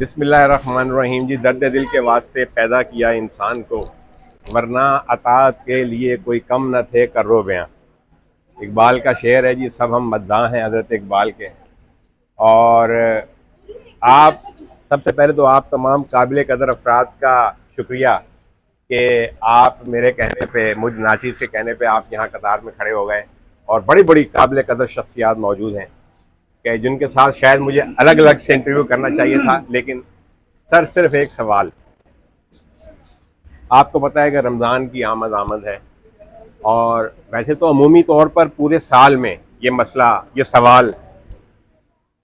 बिस्मिल्लाहिर्रहमानिर्रहीम जी। दर्द दिल के वास्ते पैदा किया इंसान को, वरना अतात के लिए कोई कम न थे कर्रो बयां। इकबाल का शेर है जी। सब हम मद्दाह हैं हज़रत इकबाल के। और आप सबसे पहले तो आप तमाम काबिल कदर अफराद का शुक्रिया कि आप मेरे कहने पे, मुझ नाचीज़ के कहने पे आप यहाँ कतार में खड़े हो गए। और बड़ी बड़ी काबिल कदर शख्सियात मौजूद हैं कि जिनके साथ शायद मुझे अलग अलग से इंटरव्यू करना चाहिए था। लेकिन सर, सिर्फ एक सवाल। आपको पता है कि रमज़ान की आमद है, और वैसे तो अमूमी तौर पर पूरे साल में ये मसला, ये सवाल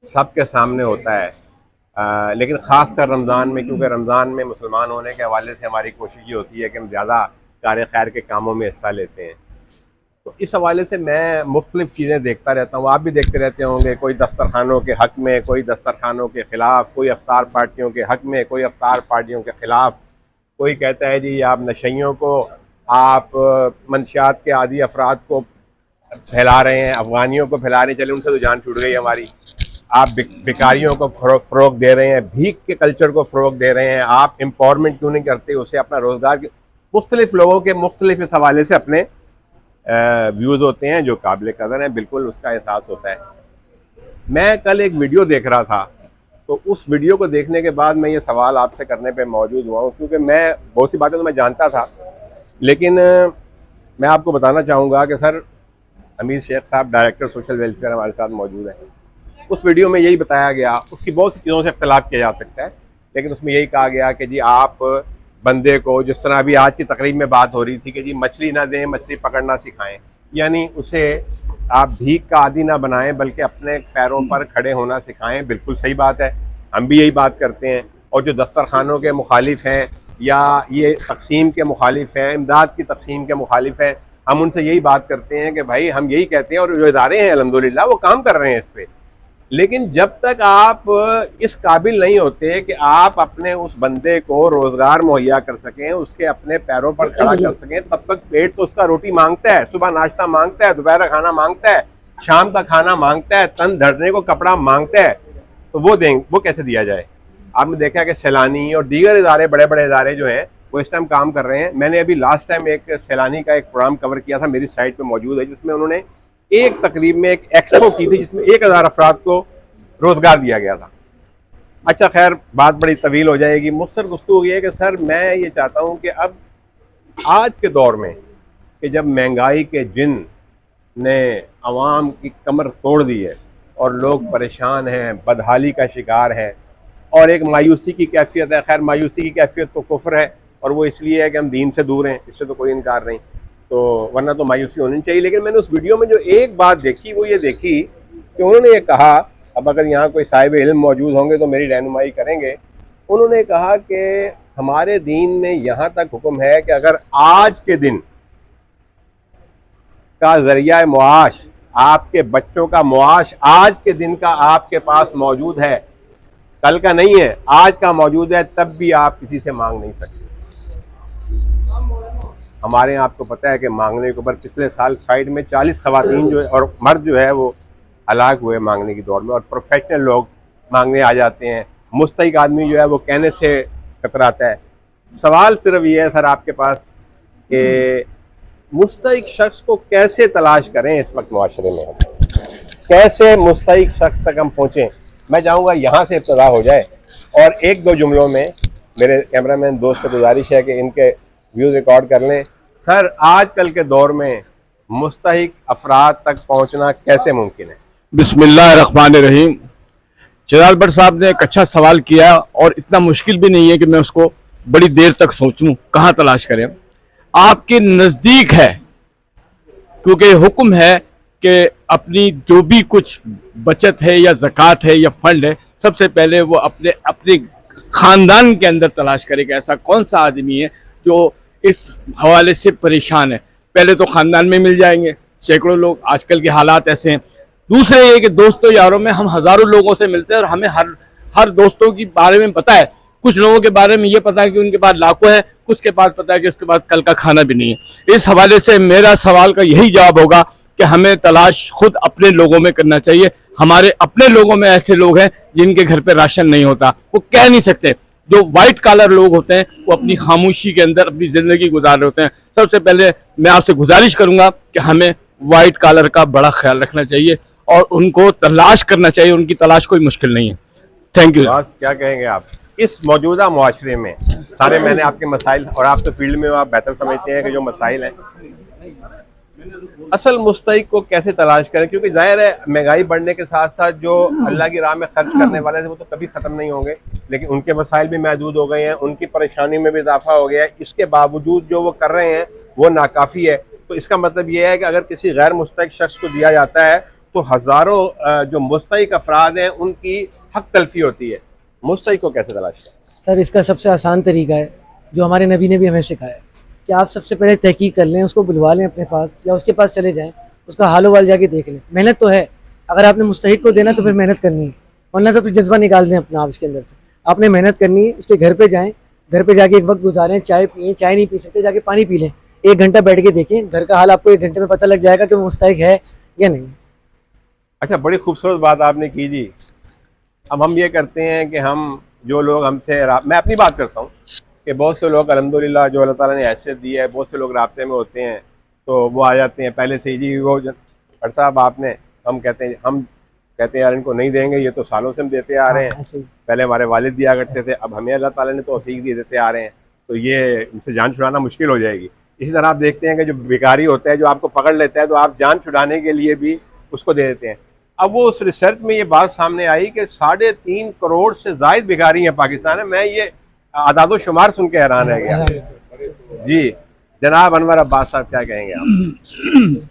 सबके सामने होता है, लेकिन ख़ास कर रमज़ान में, क्योंकि रमज़ान में मुसलमान होने के हवाले से हमारी कोशिश ये होती है कि हम ज़्यादा कार खैर के कामों में हिस्सा लेते हैं। तो इस हवाले से मैं मुख्तलिफ़ चीज़ें देखता रहता हूँ, आप भी देखते रहते होंगे। कोई दस्तरखानों के हक़ में, कोई दस्तरखानों के ख़िलाफ़, कोई अफ्तार पार्टियों के हक़ में, कोई अफ्तार पार्टियों के ख़िलाफ़। कोई कहता है जी आप नशइयों को, आप मंशियात के आदि अफराद को फैला रहे हैं, अफ़गानियों को फैला रहे हैं, चले उनसे तो जान छूट गई हमारी। आप भिखारियों को फ़रोग़ दे रहे हैं, भीख के कल्चर को फ़रोग़ दे रहे हैं। आप एम्पावरमेंट क्यों नहीं करते, उसे अपना रोज़गार के मुख्तलिफ़ लोगों के मुख्तलिफ़ इस हवाले से अपने व्यूज़ होते हैं जो काबिल कदर हैं, बिल्कुल उसका एहसास होता है। मैं कल एक वीडियो देख रहा था, तो उस वीडियो को देखने के बाद मैं ये सवाल आपसे करने पे मौजूद हुआ हूँ, क्योंकि मैं बहुत सी बातें तो मैं जानता था, लेकिन मैं आपको बताना चाहूँगा कि सर, हमीद शेख साहब डायरेक्टर सोशल वेलफेयर हमारे साथ मौजूद हैं। उस वीडियो में यही बताया गया, उसकी बहुत सी चीज़ों से इख्तलाफ किया जा सकता है, लेकिन उसमें यही कहा गया कि जी आप बंदे को, जिस तरह अभी आज की तकरीब में बात हो रही थी कि जी मछली ना दें, मछली पकड़ना सिखाएं, यानी उसे आप भीख का आदी ना बनाएं, बल्कि अपने पैरों पर खड़े होना सिखाएं। बिल्कुल सही बात है, हम भी यही बात करते हैं। और जो दस्तरखानों के मुखालिफ हैं या ये तकसीम के मुखालिफ हैं, इमदाद की तकसीम के मुखालिफ हैं, हम उनसे यही बात करते हैं कि भाई हम यही कहते हैं, और जो इदारे हैं अल्हम्दुलिल्लाह वो काम कर रहे हैं इस पर। लेकिन जब तक आप इस काबिल नहीं होते कि आप अपने उस बंदे को रोज़गार मुहैया कर सकें, उसके अपने पैरों पर खड़ा कर सकें, तब तक पेट तो उसका रोटी मांगता है, सुबह नाश्ता मांगता है, दोपहर खाना मांगता है, शाम का खाना मांगता है, तन धरने को कपड़ा मांगता है, तो वो कैसे दिया जाए। आपने देखा कि सैलानी और दीगर इदारे, बड़े बड़े इदारे जो हैं वो इस टाइम काम कर रहे हैं। मैंने अभी लास्ट टाइम एक सैलानी का एक प्रोग्राम कवर किया था, मेरी साइट पर मौजूद है, जिसमें उन्होंने एक तकरीब में एक एक्सपो की थी, जिसमें 1000 अफराद को रोज़गार दिया गया था। अच्छा, खैर बात बड़ी तवील हो जाएगी। मुख्तसर गुफ्तगू ये है कि सर, मैं ये चाहता हूँ कि अब आज के दौर में, कि जब महंगाई के जिन ने आवाम की कमर तोड़ दी है और लोग परेशान हैं, बदहाली का शिकार हैं, और एक मायूसी की कैफियत है। खैर, मायूसी की कैफियत तो कुफ्र है, और वो इसलिए है कि हम दीन से दूर हैं, इससे तो कोई इनकार नहीं, तो वरना तो मायूसी होनी चाहिए। लेकिन मैंने उस वीडियो में जो एक बात देखी, वो ये देखी कि उन्होंने ये कहा, अब अगर यहाँ कोई साहिब इल्म मौजूद होंगे तो मेरी रहनुमाई करेंगे। उन्होंने कहा कि हमारे दीन में यहाँ तक हुक्म है कि अगर आज के दिन का ज़रिया मुआश, आपके बच्चों का मुआश आज के दिन का आपके पास मौजूद है, कल का नहीं है, आज का मौजूद है, तब भी आप किसी से मांग नहीं सकते। हमारे यहाँ आपको पता है कि मांगने के ऊपर पिछले साल साइड में 40 ख़वातीन जो है और मर्द जो है वो हलाक हुए मांगने की दौड़ में, और प्रोफेशनल लोग मांगने आ जाते हैं। मुस्तहिक आदमी जो है वो कहने से कतराता है। सवाल सिर्फ ये है सर आपके पास कि मुस्तहिक शख्स को कैसे तलाश करें इस वक्त माशरे में, कैसे मुस्तहिक शख्स तक हम पहुँचें। मैं चाहूँगा यहाँ से इब्तदा हो जाए, और एक दो जुमलों में मेरे कैमरामैन दोस्त से गुजारिश है कि इनके व्यूज़ रिकॉर्ड कर लें। सर, आजकल के दौर में मुस्तहिक अफराद तक पहुँचना कैसे मुमकिन है? बिस्मिल्लाहिर्रहमानिर्रहीम। जलाल भट्ट साहब ने एक अच्छा सवाल किया, और इतना मुश्किल भी नहीं है कि मैं उसको बड़ी देर तक सोचूं कहाँ तलाश करें। आपके नज़दीक है, क्योंकि हुक्म है कि अपनी जो भी कुछ बचत है या ज़कात है या फंड है, सबसे पहले वो अपने अपने ख़ानदान के अंदर तलाश करे कि ऐसा कौन सा आदमी है जो इस हवाले से परेशान है। पहले तो ख़ानदान में मिल जाएंगे सैकड़ों लोग, आजकल के हालात ऐसे हैं। दूसरे ये कि दोस्तों यारों में हम हज़ारों लोगों से मिलते हैं, और हमें हर दोस्तों के बारे में पता है। कुछ लोगों के बारे में ये पता है कि उनके पास लाखों है, कुछ के पास पता है कि उसके पास कल का खाना भी नहीं है। इस हवाले से मेरा सवाल का यही जवाब होगा कि हमें तलाश खुद अपने लोगों में करना चाहिए। हमारे अपने लोगों में ऐसे लोग हैं जिनके घर पे राशन नहीं होता, वो कह नहीं सकते। जो व्हाइट कॉलर लोग होते हैं वो अपनी खामोशी के अंदर अपनी जिंदगी गुजार रहे होते हैं। सबसे पहले मैं आपसे गुजारिश करूंगा कि हमें व्हाइट कॉलर का बड़ा ख्याल रखना चाहिए और उनको तलाश करना चाहिए, उनकी तलाश कोई मुश्किल नहीं है। Thank you. बस क्या कहेंगे आप इस मौजूदा मुआशरे में? सारे मैंने आपके मसाइल, और आप तो फील्ड में हो, आप बेहतर समझते हैं कि जो मसाइल हैं असल मुस्तहिक को कैसे तलाश करें, क्योंकि जाहिर है महंगाई बढ़ने के साथ साथ जो अल्लाह की राह में खर्च करने वाले थे वो तो कभी ख़त्म नहीं होंगे, लेकिन उनके मसाइल भी महदूद हो गए हैं, उनकी परेशानी में भी इजाफा हो गया है। इसके बावजूद जो वो कर रहे हैं वो नाकाफ़ी है। तो इसका मतलब ये है कि अगर किसी गैर मुस्तहिक शख्स को दिया जाता है तो हज़ारों जो मुस्तहिक अफराद हैं उनकी हक तलफी होती है। मुस्तहिक को कैसे तलाश करें? सर इसका सबसे आसान तरीका है जो हमारे नबी ने भी हमें सिखाया है कि आप सबसे पहले तहकीक कर लें, उसको बुलवा लें अपने पास या उसके पास चले जाएं, उसका हाल वाल जाके देख लें। मेहनत तो है, अगर आपने मुस्तहिक को देना तो फिर मेहनत करनी है, वरना तो फिर जज्बा निकाल दें अपना आप इसके अंदर से। आपने मेहनत करनी है, उसके घर पे जाएं, घर पे जाके एक वक्त गुजारें, चाय पिए, चाय नहीं पी सकते जाके पानी पी लें, 1 घंटा बैठ के देखें, घर का हाल आपको 1 घंटे में पता लग जाएगा कि वो मुस्तहिक है या नहीं। अच्छा, बड़ी खूबसूरत बात आपने की जी। अब हम ये करते हैं कि हम जो लोग हमसे मैं अपनी बात करता हूँ कि बहुत से लोग अल्हम्दुलिल्लाह जो अल्लाह ताला ने हैसियत दी है, बहुत से लोग राब्ते में होते हैं तो वो आ जाते हैं पहले से ही जी वो डॉक्टर साहब आपने, हम कहते हैं यार इनको नहीं देंगे, ये तो सालों से हम देते आ रहे हैं, पहले हमारे वालिद दिया करते थे, अब हमें अल्लाह ताला ने तौफीक दी देते आ रहे हैं, तो ये इनसे जान छुड़ाना मुश्किल हो जाएगी। इसी तरह आप देखते हैं कि जो भिखारी होता है जो आपको पकड़ लेता है तो आप जान छुड़ाने के लिए भी उसको दे देते हैं। अब वो उस रिसर्च में ये बात सामने आई कि 3.5 करोड़ से ज़ायद भिखारी हैं पाकिस्तान में। मैं ये आदादो शुमार सुन के हैरान रह गया। जी जनाब अनवर अब्बास साहब क्या कहेंगे आप?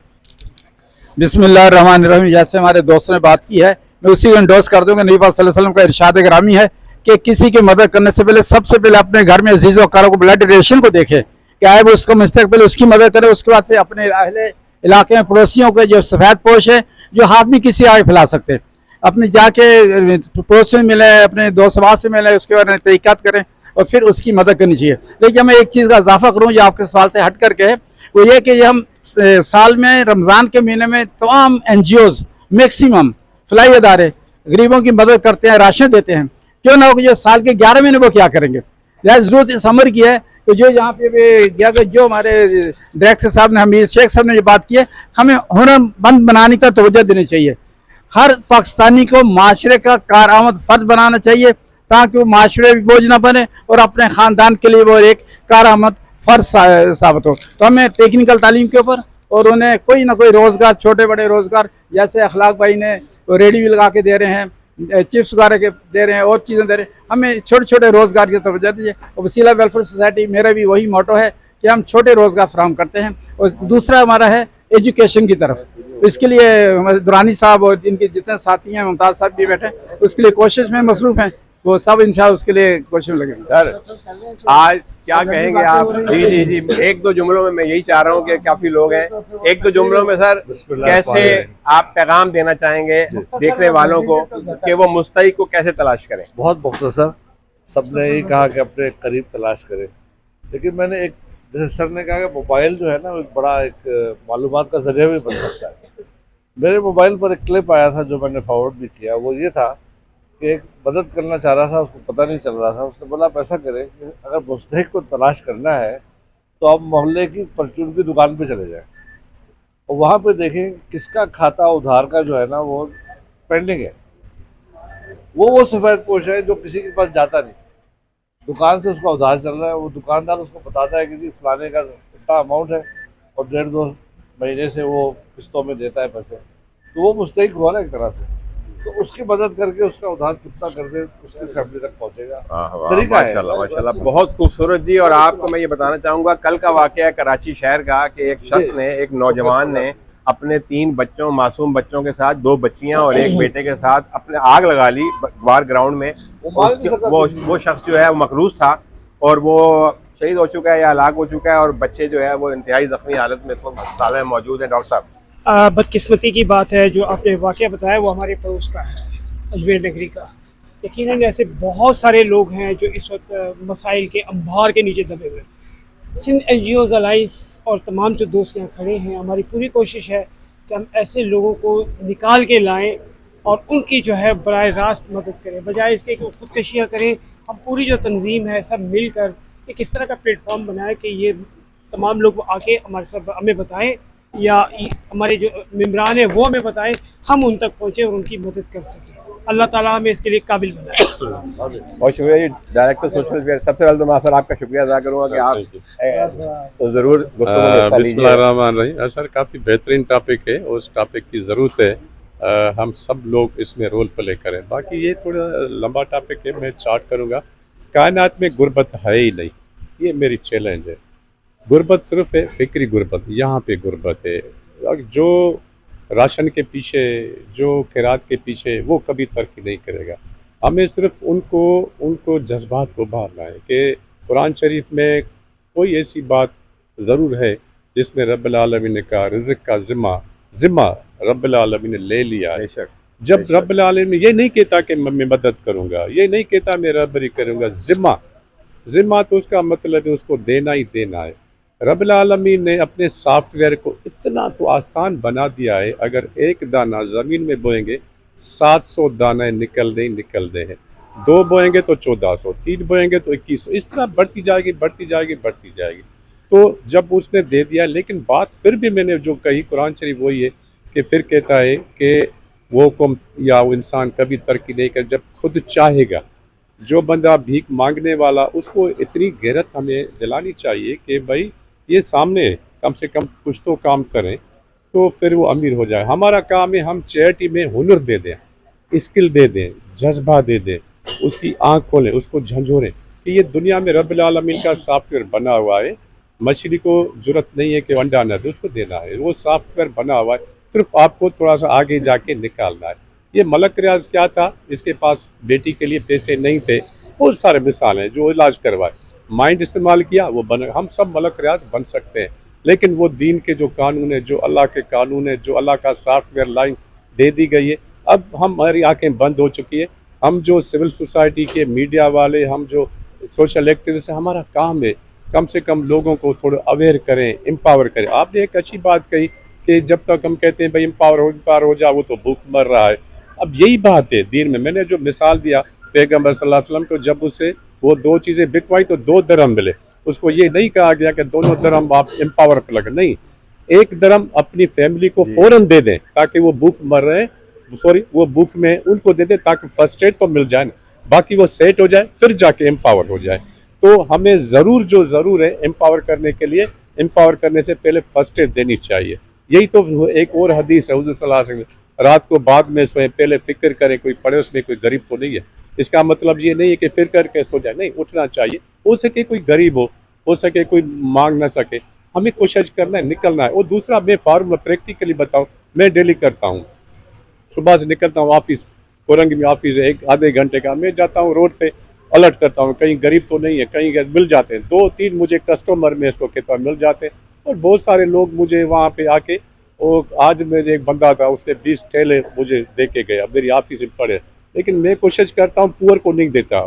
बिस्मिल्लाहिर्रहमानिर्रहीम। जैसे हमारे दोस्तों ने बात की है मैं उसी को इंडोर्स कर दूंगा। नबी पाक सल्लल्लाहु अलैहि वसल्लम का इरशाद ग्रामी है कि किसी की मदद करने से पहले सबसे पहले अपने घर में अजीज़ वक़ारों को ब्लड रिलेशन को देखे, क्या है वो उसको मुस्तक़बिल उसकी मदद करे, उसके बाद से अपने अहले इलाके में पड़ोसियों के जो सफ़ेद पोश है जो हाथ भी किसी आगे फैला सकते, अपने जाके पड़ोसी मिले, अपने दोस्त समाज से मिले, उसके बाद तहक़ीक़ात करें और फिर उसकी मदद करनी चाहिए। लेकिन मैं एक चीज़ का इजाफा करूँ जो आपके सवाल से हट करके, वो ये कि हम साल में रमज़ान के महीने में तमाम NGOs मैक्सिमम फलाई अदारे गरीबों की मदद करते हैं, राशन देते हैं, क्यों ना हो जो साल के 11 महीने वो क्या करेंगे। यह ज़रूरत इस अमर की है कि जो यहाँ पे जो हमारे डायरेक्टर साहब ने, हमीद शेख साहब ने जो बात की है, हमें हुनरमंद बनाने का तवज्जो देनी चाहिए। हर पाकिस्तानी को माशरे का कारआमद फर्ज बनाना चाहिए ताकि वो माशरे भी बोझ ना बने और अपने ख़ानदान के लिए वो एक कारआमद फर्ज साबित हो। तो हमें टेक्निकल तालीम के ऊपर और उन्हें कोई ना कोई रोज़गार, छोटे बड़े रोज़गार, जैसे अखलाक भाई ने रेडी भी लगा के दे रहे हैं, चिप्स वगैरह के दे रहे हैं और चीज़ें दे रहे हैं, हमें छोटे छोटे रोज़गार की तवज्जो दीजिए। और वसीला वेलफेयर सोसाइटी मेरा भी वही मोटो है कि हम छोटे रोज़गार फराहम करते हैं। और दूसरा हमारा है एजुकेशन की तरफ, तो इसके लिए हमारे दुरानी साहब और इनके जितने साथी हैं, मुमताज़ साहब भी बैठे, उसके लिए कोशिश में मसरूफ़ हैं, वो सब इंशाअल्लाह उसके लिए कोशिश में लगेंगे। सर आज क्या कहेंगे आप? जी 1-2 जुमलों में मैं यही चाह रहा हूँ कि काफ़ी लोग हैं, 1-2 जुमलों में सर कैसे आप पैगाम देना चाहेंगे देखने वालों को कि वो मुस्तहिक को कैसे तलाश करें? बहुत मुख्तसर, सबने यही कहा कि अपने करीब तलाश करें, लेकिन मैंने एक जैसे सर ने कहा कि मोबाइल जो है ना वो एक बड़ा एक मालूमात का जरिया भी बन सकता है। मेरे मोबाइल पर एक क्लिप आया था जो मैंने फॉरवर्ड भी किया, वो ये था कि एक मदद करना चाह रहा था, उसको पता नहीं चल रहा था, उसने बोला आप ऐसा करें कि अगर मुस्तहिक को तलाश करना है तो आप मोहल्ले की परचून की दुकान पे चले जाएं और वहाँ पे देखें किसका खाता उधार का जो है ना वो पेंडिंग है। वो सफ़ेद पोश है जो किसी के पास जाता नहीं, दुकान से उसका उधार चल रहा है, वो दुकानदार उसको बताता है कि जी फलाने का इतना अमाउंट है और 1.5-2 महीने से वो किस्तों में देता है पैसे, तो वो मुस्तहिक हुआ ना एक तरह से, तो उसकी मदद करके उसका उधार चुकता कर दे, उसकी फैमिली तक पहुंचेगा। तरीका है माशाल्लाह बहुत खूबसूरत जी। और आपको मैं ये बताना चाहूँगा कल का वाक़या कराची शहर का कि एक शख्स ने, एक नौजवान ने अपने 3 बच्चों, मासूम बच्चों के साथ, 2 बच्चियां और 1 बेटे के साथ अपने आग लगा ली बाहर ग्राउंड में। वो शख्स जो है वो मकरूज था और वो शहीद हो चुका है या हलाक हो चुका है और बच्चे जो है वो इंतहाई ज़ख्मी हालत में अस्पताल में मौजूद हैं। डॉक्टर साहब बदकिस्मती की बात है जो आपने वाक़या बताया वो हमारे पड़ोस का है, अजमेर नगरी का। यकीनन ऐसे बहुत सारे लोग हैं जो इस वक्त मसाइल के अंबार के नीचे दबे हुए हैं। सिंध NGOs अलाइंस और तमाम जो दोस्त यहाँ खड़े हैं, हमारी पूरी कोशिश है कि हम ऐसे लोगों को निकाल के लाएं और उनकी जो है बराह रास्त मदद करें, बजाय इसके कि वो खुदकशियाँ करें। हम पूरी जो तंजीम है सब मिलकर एक इस तरह का प्लेटफॉर्म बनाए कि ये तमाम लोग आके हमारे साथ हमें बताएं, या हमारे जो मेम्बरान है वो हमें बताएं, हम उन तक पहुँचें और उनकी मदद कर सकें। अल्लाह ताला हमें इसके लिए काबिल बनाए। बहुत शुक्रिया जी डायरेक्टर सोशल वेयर। सबसे पहले तो मैं सर आपका शुक्रिया अदा करूँगा कि आप तो ज़रूर गुफ्तगू में हिस्सा लीजिए। बिस्मिल्लाहिर्रहमानिर्रहीम। सर काफ़ी बेहतरीन टॉपिक है, उस टॉपिक की ज़रूरत है हम सब लोग इसमें रोल प्ले करें। बाकी ये थोड़ा लंबा टॉपिक है, मैं चार्ट करूँगा। कायनात में गुर्बत है ही नहीं, ये मेरी चैलेंज है। गुर्बत सिर्फ है फिक्री गुर्बत, यहाँ पे गुर्बत है। जो राशन के पीछे, जो खैरात के पीछे, वो कभी तरक्की नहीं करेगा। हमें सिर्फ उनको जज्बात को उभारना है कि कुरान शरीफ में कोई ऐसी बात ज़रूर है जिसमें रब्बुल आलमीन ने कहा रिज़्क़ का ज़िम्मा रब्बुल आलमीन ने ले लिया है। जब रब्बुल आलमीन ये नहीं कहता कि मैं मदद करूँगा, ये नहीं कहता मैं रबरी करूँगा, ज़िम्मा तो उसका मतलब है उसको देना ही देना है। रब्बुल आलमीन ने अपने सॉफ्टवेयर को इतना तो आसान बना दिया है, अगर एक दाना ज़मीन में बोएंगे 700 दाने निकलने हैं। 2 बोएंगे तो 1400, 3 बोएंगे तो 2100, इस तरह बढ़ती जाएगी। तो जब उसने दे दिया, लेकिन बात फिर भी मैंने जो कही कुरान शरीफ वही है कि फिर कहता है कि वो कौम या वो इंसान कभी तरक्की नहीं कर जब खुद चाहेगा। जो बंदा भीख मांगने वाला, उसको इतनी गैरत हमें दिलानी चाहिए कि भाई ये सामने कम से कम कुछ तो काम करें, तो फिर वो अमीर हो जाए। हमारा काम है हम चैरिटी में हुनर दे दें, स्किल दे दें, जज्बा दे दें, उसकी आँख खोलें, उसको झंझोरें कि ये दुनिया में रब्बुल आलमीन का सॉफ्टवेयर बना हुआ है। मछली को ज़रूरत नहीं है कि अंडा न दे, उसको देना है। वो सॉफ्टवेयर बना हुआ है, सिर्फ आपको थोड़ा सा आगे जाके निकालना है। ये मलक रियाज क्या था, इसके पास बेटी के लिए पैसे नहीं थे, बहुत सारे मिसाल हैं। जो इलाज करवाए, माइंड इस्तेमाल किया, वो बन। हम सब मलक रियाज बन सकते हैं, लेकिन वो दीन के जो कानून है, जो अल्लाह के कानून है, जो अल्लाह का सॉफ्टवेयर लाइन दे दी गई है, अब हमारी आंखें बंद हो चुकी है। हम जो सिविल सोसाइटी के मीडिया वाले, हम जो सोशल एक्टिविस्ट हैं, हमारा काम है कम से कम लोगों को थोड़ा अवेयर करें, एम्पावर करें। आपने एक अच्छी बात कही कि जब तक हम कहते हैं भाई एम्पावर हो जा, वो तो भूख मर रहा है। अब यही बात है दीन में। मैंने जो मिसाल दिया पैगम्बर सल्लल्लाहु अलैहि वसल्लम को, जब उसे वो 2 चीज़ें बिकवाई तो 2 दरम मिले। उसको ये नहीं कहा गया कि दोनों दरम आप एम्पावर पर लगे, नहीं, 1 दरम अपनी फैमिली को फ़ौरन दे दें ताकि वो भूख मर रहे हैं, वो भूख में उनको दे दें ताकि फर्स्ट एड तो मिल जाए ना, बाकी वो सेट हो जाए, फिर जाके एम्पावर हो जाए। तो हमें ज़रूर है एम्पावर करने के लिए, एम्पावर करने से पहले फर्स्ट एड देनी चाहिए। यही तो एक और हदीस है, हुज़ूर सल्लल्लाहु अलैहि वसल्लम, रात को बाद में सोएं, पहले फ़िक्र करें कोई पड़े उसमें कोई गरीब तो नहीं है। इसका मतलब ये नहीं है कि फिर करके सो जाए, नहीं, उठना चाहिए। हो सके कोई गरीब हो सके कोई मांग ना सके, हमें कोशिश करना है, निकलना है। और दूसरा, मैं फार्मूला प्रैक्टिकली बताऊँ, मैं डेली करता हूँ। सुबह से निकलता हूँ ऑफिस, कोरंग में ऑफिस है, 1 आधे घंटे का, मैं जाता हूँ रोड पे, अलर्ट करता हूँ कहीं गरीब तो नहीं है, कहीं मिल जाते हैं। 2-3 मुझे कस्टमर में इसको कहता मिल जाते हैं, और बहुत सारे लोग मुझे वहाँ पे आके, और आज मेरे एक बंदा था, उसने 20 थैले मुझे दे के गया, मेरी ऑफिस में पड़े। लेकिन मैं कोशिश करता हूँ पुअर को नहीं देता,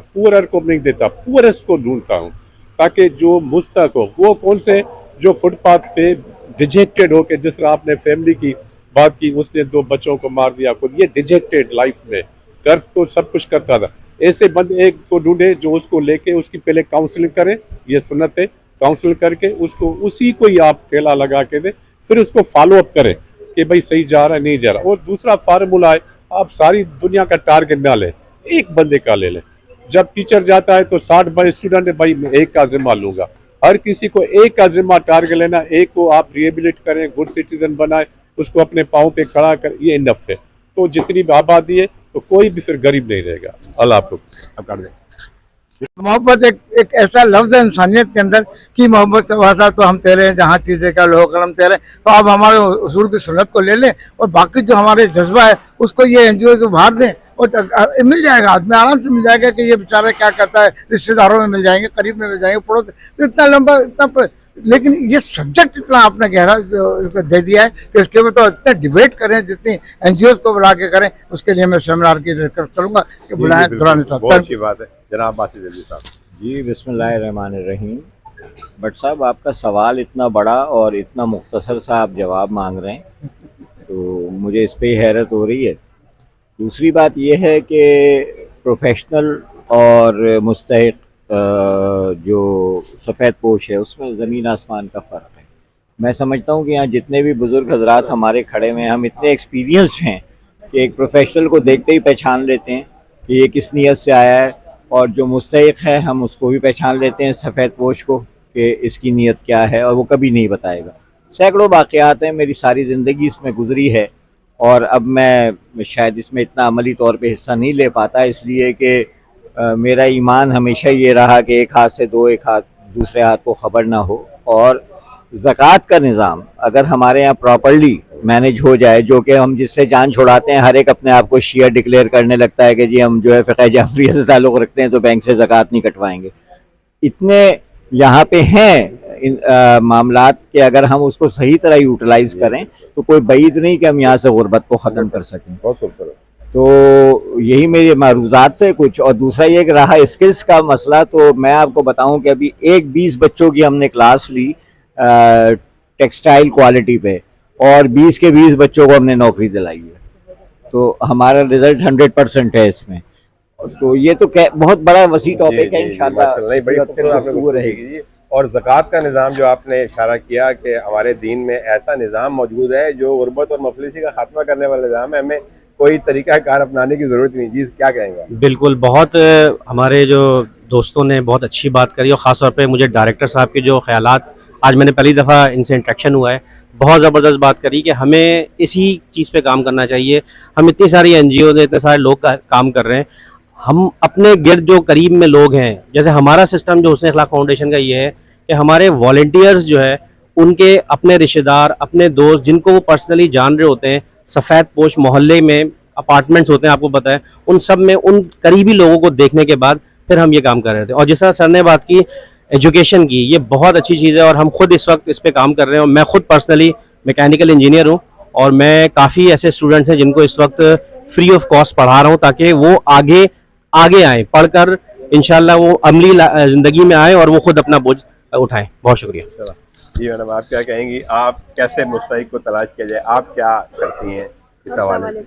पुअरेस्ट को ढूंढता हूँ, ताकि जो मुस्तक हो, वो कौन से जो फुटपाथ पे डिजेक्टेड हो के, जिस तरह आपने फैमिली की बात की, उसने 2 बच्चों को मार दिया खुद, ये डिजेक्टेड लाइफ में कर्ज तो सब कुछ करता था। ऐसे बंदे एक को ढूंढे जो उसको लेके उसकी पहले काउंसलिंग करे, ये सुन्नत है, काउंसलिंग करके उसको उसी को ही आप ठेला लगा के दे, फिर उसको फॉलो अप करें कि भाई सही जा रहा है नहीं जा रहा। और दूसरा फार्मूला है, आप सारी दुनिया का टारगेट ना लें, एक बंदे का ले लें। जब टीचर जाता है तो 60 स्टूडेंट है, भाई मैं 1 का जिम्मा लूँगा। हर किसी को 1 का जिम्मा टारगेट लेना, 1 को आप रिहेबिलिट करें, गुड सिटीजन बनाए, उसको अपने पाँव पे खड़ा कर, ये इनफ है। तो जितनी भी आबादी है तो कोई भी फिर गरीब नहीं रहेगा। अल्लाह आपको अब कर दे। मोहब्बत एक ऐसा लफ्ज़ है इंसानियत के अंदर कि मोहब्बत से भाषा तो हम तेरे हैं, जहाँ चीज़ें का लोह कलम तेरे। तो आप हमारे उसूल की सुन्नत को ले लें, और बाकी जो हमारे जज्बा है उसको ये NGO उभार दें, और मिल जाएगा, आदमी आराम से मिल जाएगा कि ये बेचारा क्या करता है। रिश्तेदारों में मिल जाएंगे, करीब में मिल जाएंगे, पड़ोस। तो इतना लंबा, लेकिन ये सब्जेक्ट इतना आपने गहरा दे दिया है कि इसके ऊपर तो इतना डिबेट करें, जितनी NGOs को बुला के करें, उसके लिए मैं सेमिनार की चलूँगा कि बुलाएं दुरानी साहब। बहुत अच्छी बात है जनाब बासित अली साहब जी। बिस्मिल्लाहिर्रहमानिर्रहीम। बट साहब, आपका सवाल इतना बड़ा और इतना मुख्तसर सा आप जवाब मांग रहे हैं, तो मुझे इस पे हैरत हो रही है। दूसरी बात यह है कि प्रोफेशनल और मुस्तहिक जो सफ़ेद पोश है उसमें ज़मीन आसमान का फ़र्क है। मैं समझता हूँ कि यहाँ जितने भी बुज़ुर्ग हजरात हमारे खड़े में, हम इतने एक्सपीरियंस्ड हैं कि एक प्रोफेशनल को देखते ही पहचान लेते हैं कि ये किस नीयत से आया है, और जो मुस्तहिक है हम उसको भी पहचान लेते हैं, सफ़ेद पोश को, कि इसकी नीयत क्या है, और वो कभी नहीं बताएगा। सैकड़ों वाक़यात हैं, मेरी सारी ज़िंदगी इसमें गुजरी है, और अब मैं शायद इसमें इतना अमली तौर पे हिस्सा नहीं ले पाता, इसलिए कि मेरा ईमान हमेशा ये रहा कि एक हाथ से दो, एक हाथ दूसरे हाथ को ख़बर ना हो। और ज़कात का निज़ाम अगर हमारे यहाँ प्रॉपर्ली मैनेज हो जाए, जो कि हम जिससे जान छुड़ाते हैं, हर एक अपने आप को शिया डिक्लेयर करने लगता है कि जी हम जो है फ़िक़्ह जाफ़रिया से ताल्लुक़ रखते हैं तो बैंक से ज़कात नहीं कटवाएंगे। इतने यहाँ पे हैं इन मामलात के, अगर हम उसको सही तरह यूटिलाइज़ करें तो कोई बईद नहीं कि हम यहाँ से गुर्बत को ख़त्म कर सकें। बहुत खूबसूरत। तो यही मेरे मारूज़ात थे कुछ। और दूसरा ये कि रहा स्किल्स का मसला, तो मैं आपको बताऊं कि अभी 20 बच्चों की हमने क्लास ली टेक्सटाइल क्वालिटी पे, और 20 के 20 बच्चों को हमने नौकरी दिलाई है। तो हमारा रिज़ल्ट 100% है इसमें। तो ये तो बहुत बड़ा वसी टॉपिक है, इंशाल्लाह गुफ्तगू रहेगी। और ज़कात का निज़ाम जो आपने इशारा किया कि हमारे दीन में ऐसा निज़ाम मौजूद है जो गुर्बत और मुफलिसी का खात्मा करने वाला निज़ाम है, हमें कोई तरीका कार अपनाने की ज़रूरत नहीं। जी क्या कहेंगे? बिल्कुल, बहुत हमारे जो दोस्तों ने बहुत अच्छी बात करी, और ख़ास तौर पे मुझे डायरेक्टर साहब के जो ख़यालात, आज मैंने पहली दफ़ा इनसे इंटरेक्शन हुआ है, बहुत ज़बरदस्त बात करी कि हमें इसी चीज़ पे काम करना चाहिए। हम इतनी सारी NGO ने, इतने सारे लोग काम कर रहे हैं, हम अपने गिर्द जो करीब में लोग हैं, जैसे हमारा सिस्टम जो हुस्न अखलाक फाउंडेशन का ये है कि हमारे वॉलंटियर्स जो है उनके अपने रिश्तेदार, अपने दोस्त जिनको वो पर्सनली जान रहे होते हैं, सफ़ेद पोश मोहल्ले में अपार्टमेंट्स होते हैं, आपको पता है, उन सब में उन करीबी लोगों को देखने के बाद फिर हम ये काम कर रहे थे। और जिस तरह सर ने बात की एजुकेशन की, ये बहुत अच्छी चीज़ है, और हम खुद इस वक्त इस पर काम कर रहे हैं। और मैं खुद पर्सनली मैकेनिकल इंजीनियर हूँ, और मैं काफ़ी ऐसे स्टूडेंट्स हैं जिनको इस वक्त फ्री ऑफ कॉस्ट पढ़ा रहा हूँ, ताकि वो आगे आएँ, पढ़कर इंशाल्लाह वो अमली ज़िंदगी में आए और वो खुद अपना बोझ उठाएं। बहुत शुक्रिया। जी मैडम, आप क्या कहेंगी? आप कैसे मुस्तहिक को तलाश किया जाए, आप क्या करती हैं इस हवाले से?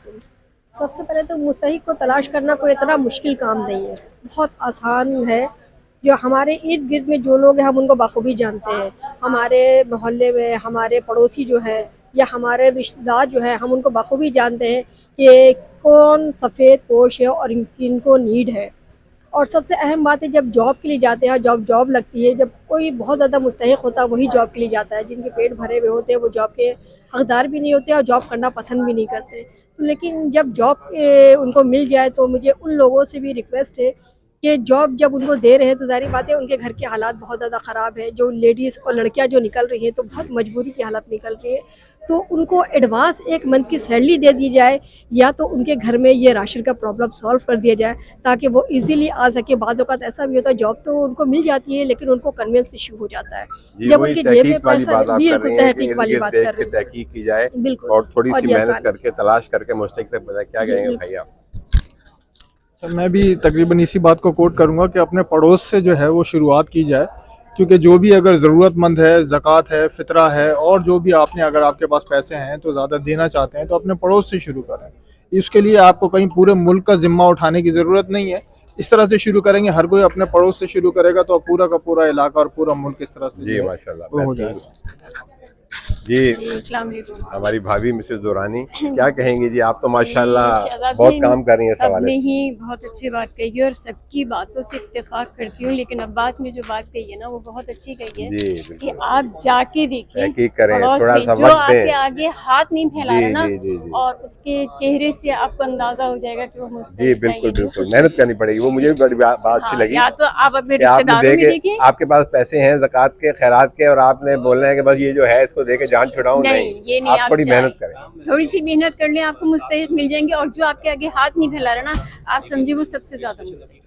सबसे पहले तो मुस्तहिक को तलाश करना कोई इतना मुश्किल काम नहीं है, बहुत आसान है। जो हमारे इर्द गिर्द में जो लोग हैं हम उनको बाखूबी जानते हैं। हमारे मोहल्ले में हमारे पड़ोसी जो है या हमारे रिश्तेदार जो है, हम उनको बाखूबी जानते हैं कि कौन सफ़ेद पोश है और इनको नीड है। और सबसे अहम बात है, जब जॉब के लिए जाते हैं, जॉब लगती है, जब कोई बहुत ज़्यादा मुस्तहिक होता है वही जॉब के लिए जाता है। जिनके पेट भरे हुए होते हैं वो जॉब के हकदार भी नहीं होते और जॉब करना पसंद भी नहीं करते। तो लेकिन जब जॉब उनको मिल जाए, तो मुझे उन लोगों से भी रिक्वेस्ट है कि जॉब जब उनको दे रहे हैं तो ज़ाहिर बात है उनके घर के हालात बहुत ज़्यादा ख़राब है। जो लेडीज़ और लड़कियां जो निकल रही हैं तो बहुत मजबूरी की हालत निकल रही है, तो उनको एडवांस 1 मंथ की सैलरी दे दी जाए, या तो उनके घर में ये राशन का प्रॉब्लम सॉल्व कर दिया जाए ताकि वो इजीली आ सके। बाज़ औक़ात ऐसा भी होता है जॉब तो उनको मिल जाती है लेकिन उनको कन्वेंस इशू हो जाता है, जब उनके जेब में पैसा। बिल्कुल तहकीक वाली बात कर रहे हैं, तहकीक की जाए बिल्कुल, और थोड़ी सी मेहनत करके तलाश करके मुस्तहिक तक पता। क्या कहेंगे भाई आप? सर मैं भी तकरीबन इसी बात को कोट करूंगा कि अपने पड़ोस से जो है वो शुरुआत की जाए, क्योंकि जो भी अगर ज़रूरतमंद है, ज़कात है, फ़ितरा है, और जो भी आपने अगर आपके पास पैसे हैं तो ज़्यादा देना चाहते हैं तो अपने पड़ोस से शुरू करें। इसके लिए आपको कहीं पूरे मुल्क का ज़िम्मा उठाने की ज़रूरत नहीं है। इस तरह से शुरू करेंगे, हर कोई अपने पड़ोस से शुरू करेगा तो पूरा का पूरा इलाका और पूरा मुल्क इस तरह से जी माशाल्लाह हो जाएगा। जी हमारी भाभी मिसेस दुरानी, क्या कहेंगी जी? आप तो माशाल्लाह बहुत काम कर रही हैं। सबने ही बहुत अच्छी बात कही है और सबकी बातों से इत्तेफाक करती हूँ, लेकिन अब्बास ने जो बात कही है ना वो बहुत अच्छी कही है कि आप जाके देखिए, जो आपके आगे हाथ नहीं फैला रहा ना, और उसके चेहरे से आपको अंदाजा हो जाएगा कि वो मुस्तहिक है। बिल्कुल बिल्कुल, मेहनत करनी पड़ेगी। वो मुझे भी बड़ी बात अच्छी लगी। या तो आप अपने रिश्तेदारों में देखिए, आपके पास पैसे हैं ज़कात के, खैरात के, और आपने बोलना है कि बस ये जो है इसको देके जान छुड़ाऊं। नहीं, ये नहीं, आप थोड़ी मेहनत करें, थोड़ी सी मेहनत कर लें, आपको मुस्तहिक मिल जाएंगे। और जो आपके आगे हाथ नहीं फैला रहा ना, आप समझिए वो सबसे ज्यादा मुस्तहिक।